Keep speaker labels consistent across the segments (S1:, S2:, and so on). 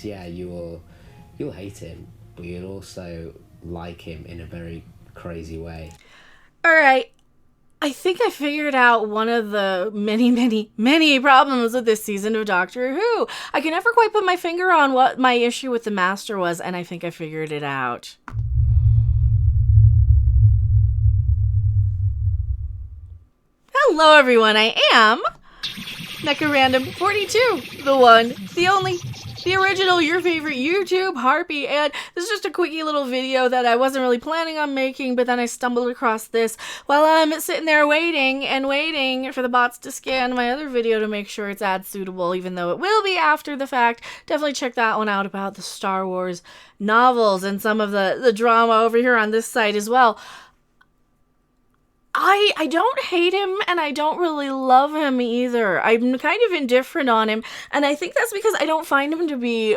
S1: because you'll hate him, but you'll also like him in a very crazy way.
S2: All right. I think I figured out one of the many, many, many problems with this season of Doctor Who. I can never quite put my finger on what my issue with the Master was, and I think I figured it out. Hello, everyone. I am Mecha Random 42, the one, the only, the original, your favorite YouTube Harpy, and this is just a quickie little video that I wasn't really planning on making, but then I stumbled across this while I'm sitting there waiting for the bots to scan my other video to make sure it's ad suitable, even though it will be after the fact. Definitely check that one out about the Star Wars novels and some of the drama over here on this site as well. I don't hate him, and I don't really love him either. I'm kind of indifferent on him, and I think that's because I don't find him to be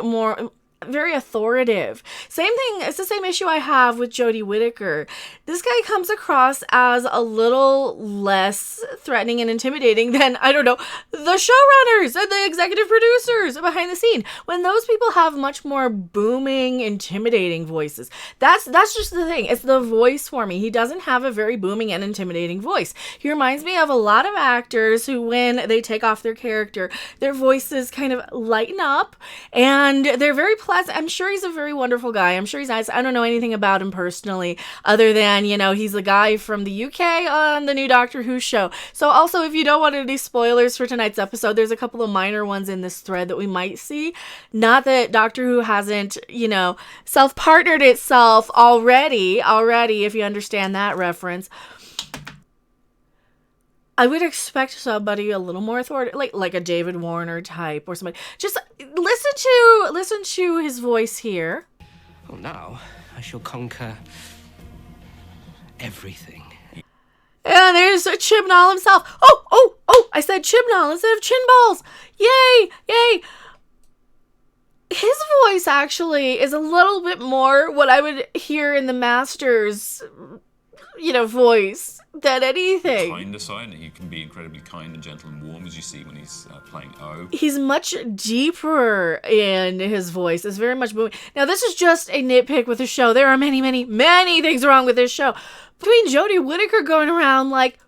S2: very authoritative. Same thing, it's the same issue I have with Jodie Whittaker. This guy comes across as a little less threatening and intimidating than, I don't know, the showrunners and the executive producers behind the scene. When those people have much more booming, intimidating voices. That's just the thing. It's the voice for me. He doesn't have a very booming and intimidating voice. He reminds me of a lot of actors who, when they take off their character, their voices kind of lighten up, and they're very pleasant. I'm sure he's a very wonderful guy. I'm sure he's nice. I don't know anything about him personally, other than, he's a guy from the UK on the new Doctor Who show. So also, if you don't want any spoilers for tonight's episode, there's a couple of minor ones in this thread that we might see. Not that Doctor Who hasn't, self-partnered itself already, if you understand that reference. I would expect somebody a little more authoritative, like a David Warner type or somebody. Just listen to his voice here.
S3: Well, now I shall conquer everything.
S2: And there's Chibnall himself. Oh! I said Chibnall instead of Chinballs. Yay! His voice actually is a little bit more what I would hear in the Master's, voice than anything.
S4: Kinder side, he can be incredibly kind and gentle and warm, as you see when he's playing O.
S2: He's much deeper in his voice. It's very much booming. Now, this is just a nitpick with the show. There are many, many, many things wrong with this show. Between Jodie Whittaker going around like,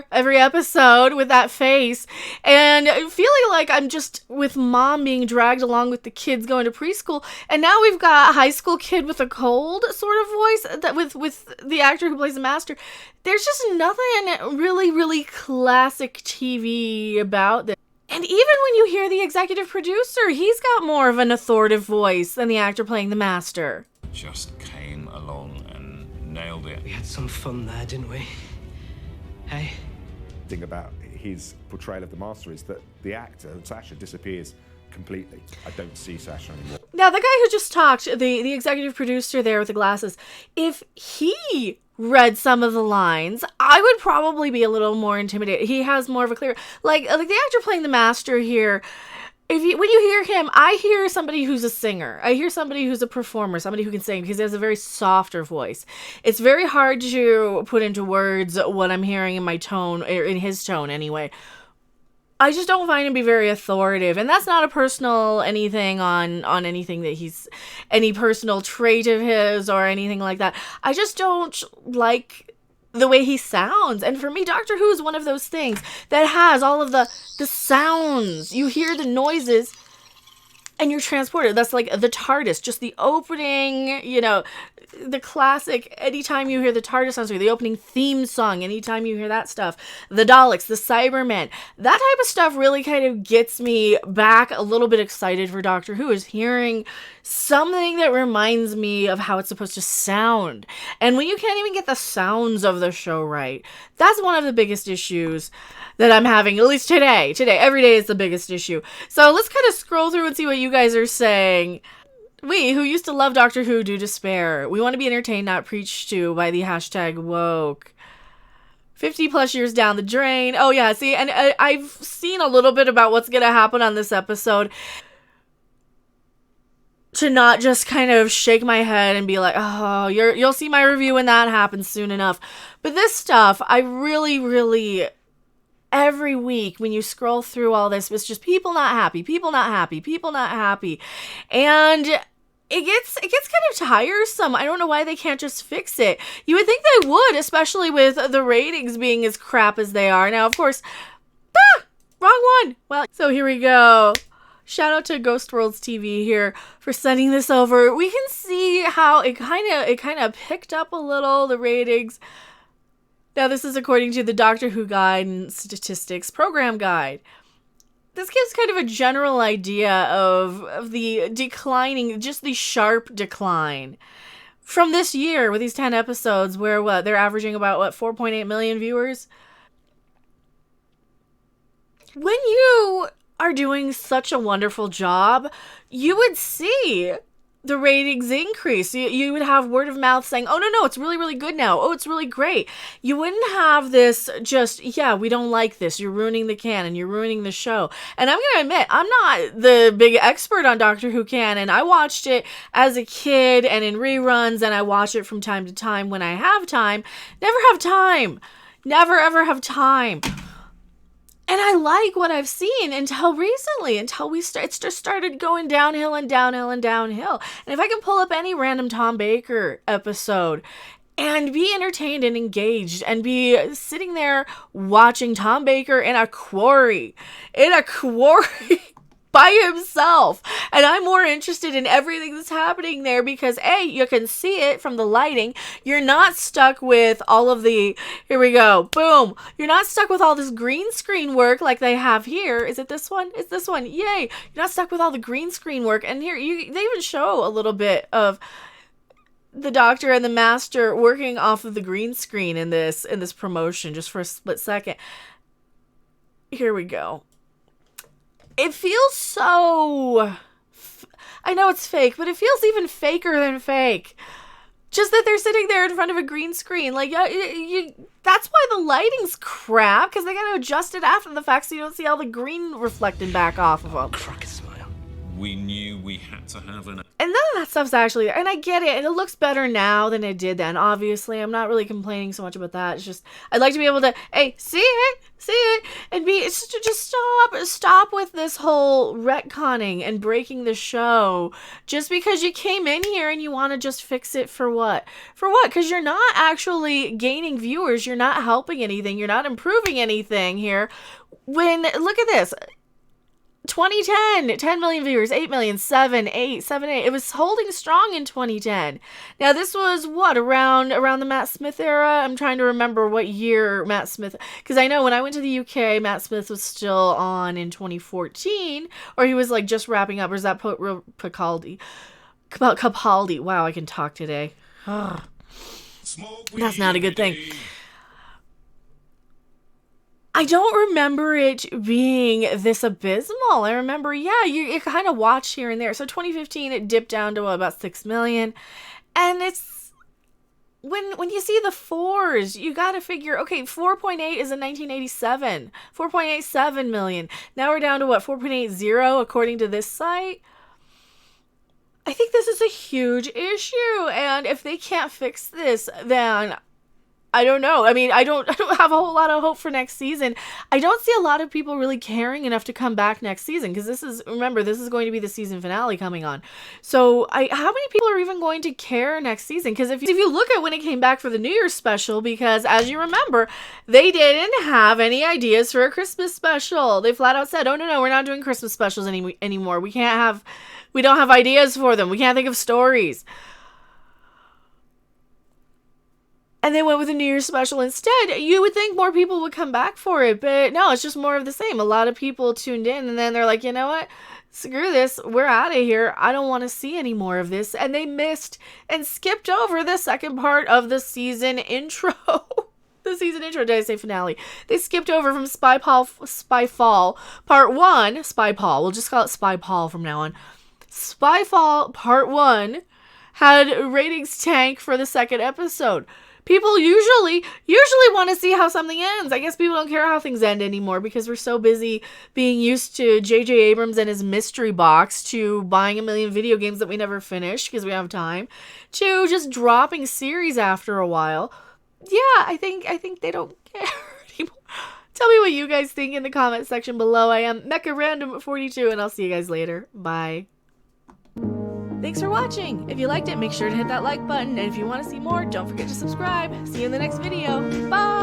S2: every episode with that face, and feeling like I'm just with mom being dragged along with the kids going to preschool, and now we've got a high school kid with a cold sort of voice that with the actor who plays the Master. There's just nothing really, really classic TV about this. And even when you hear the executive producer, he's got more of an authoritative voice than the actor playing the Master.
S4: Just came along and nailed it.
S3: We had some fun there, didn't we? Hey.
S5: The thing about his portrayal of the Master is that the actor, Sasha, disappears completely. I don't see Sasha anymore.
S2: Now, the guy who just talked, the executive producer there with the glasses, if he read some of the lines, I would probably be a little more intimidated. He has more of a clear, like the actor playing the Master here. When you hear him, I hear somebody who's a singer. I hear somebody who's a performer, somebody who can sing, because he has a very softer voice. It's very hard to put into words what I'm hearing in my tone, or in his tone anyway. I just don't find him to be very authoritative, and that's not a personal anything on anything that he's, any personal trait of his or anything like that. I just don't like the way he sounds. And for me, Doctor Who is one of those things that has all of the sounds. You hear the noises and you're transported. That's like the TARDIS, just the opening, the classic, anytime you hear the TARDIS sounds, or the opening theme song, anytime you hear that stuff, the Daleks, the Cybermen, that type of stuff really kind of gets me back a little bit excited for Doctor Who, is hearing something that reminds me of how it's supposed to sound. And when you can't even get the sounds of the show right, that's one of the biggest issues that I'm having, at least today. Every day is the biggest issue. So let's kind of scroll through and see what you guys are saying. We, who used to love Doctor Who, do despair. We want to be entertained, not preached to by the hashtag woke. 50 plus years down the drain. Oh yeah, see, and I've seen a little bit about what's going to happen on this episode. To not just kind of shake my head and be like, oh, you'll see my review when that happens soon enough. But this stuff, I really, really every week when you scroll through all this, it's just people not happy, people not happy, people not happy. And it gets kind of tiresome. I don't know why they can't just fix it. You would think they would, especially with the ratings being as crap as they are. Now, of course, wrong one. Well, so here we go. Shout out to Ghost Worlds TV here for sending this over. We can see how it kind of picked up a little, the ratings. Now, this is according to the Doctor Who Guide and Statistics Program Guide. This gives kind of a general idea of the declining, just the sharp decline from this year with these 10 episodes where they're averaging about 4.8 million viewers. When you are doing such a wonderful job, you would see the ratings increase. You would have word of mouth saying, oh, no, it's really, really good now. Oh, it's really great. You wouldn't have this just, yeah, we don't like this. You're ruining the canon. You're ruining the show. And I'm going to admit, I'm not the big expert on Doctor Who canon. I watched it as a kid and in reruns, and I watch it from time to time when I have time. Never have time. Never, ever have time. And I like what I've seen until recently, until it's just started going downhill and downhill and downhill. And if I can pull up any random Tom Baker episode and be entertained and engaged and be sitting there watching Tom Baker in a quarry by himself. And I'm more interested in everything that's happening there because A, you can see it from the lighting. You're not stuck with all of the, here we go, boom. You're not stuck with all this green screen work like they have here. Is it this one? It's this one. Yay. You're not stuck with all the green screen work. And here, they even show a little bit of the Doctor and the Master working off of the green screen in this promotion just for a split second. Here we go. It feels so, I know it's fake, but it feels even faker than fake. Just that they're sitting there in front of a green screen. Like, that's why the lighting's crap, because they got to adjust it after the fact so you don't see all the green reflecting back off of them.
S3: Crack a smile.
S4: We knew we had to have an...
S2: And none of that stuff's actually, and I get it, and it looks better now than it did then, obviously. I'm not really complaining so much about that. It's just, I'd like to be able to, hey, see it, and just stop with this whole retconning and breaking the show just because you came in here and you want to just fix it for what? For what? Because you're not actually gaining viewers, you're not helping anything, you're not improving anything here. Look at this. 2010, 10 million viewers, 8 million, 7, 8. It was holding strong in 2010. Now, this was what, around the Matt Smith era? I'm trying to remember what year Matt Smith, because I know when I went to the UK, Matt Smith was still on in 2014, or he was like just wrapping up, or is that Capaldi? Wow, I can talk today. That's not a good thing. I don't remember it being this abysmal. I remember, you kind of watch here and there. So 2015, it dipped down to about 6 million. And it's, when you see the fours, you got to figure, okay, 4.8 is in 1987. 4.87 million. Now we're down to what, 4.80 according to this site? I think this is a huge issue. And if they can't fix this, then I don't know. I mean, I don't have a whole lot of hope for next season. I don't see a lot of people really caring enough to come back next season because this is going to be the season finale coming on. So how many people are even going to care next season? Because if you look at when it came back for the New Year's special, because as you remember, they didn't have any ideas for a Christmas special. They flat out said, oh, no, we're not doing Christmas specials anymore. We don't have ideas for them. We can't think of stories. And they went with a New Year's special instead. You would think more people would come back for it, but no, it's just more of the same. A lot of people tuned in, and then they're like, you know what? Screw this. We're out of here. I don't want to see any more of this. And they missed and skipped over the second part of the season intro. The season intro, did I say finale? They skipped over from Spyfall Part 1. Spyfall. We'll just call it Spyfall from now on. Spyfall Part 1 had ratings tank for the second episode. People usually want to see how something ends. I guess people don't care how things end anymore because we're so busy being used to J.J. Abrams and his mystery box, to buying a million video games that we never finish because we don't have time, to just dropping series after a while. Yeah, I think they don't care anymore. Tell me what you guys think in the comment section below. I am MechaRandom42, and I'll see you guys later. Bye. Thanks for watching. If you liked it, make sure to hit that like button. And if you want to see more, don't forget to subscribe. See you in the next video. Bye.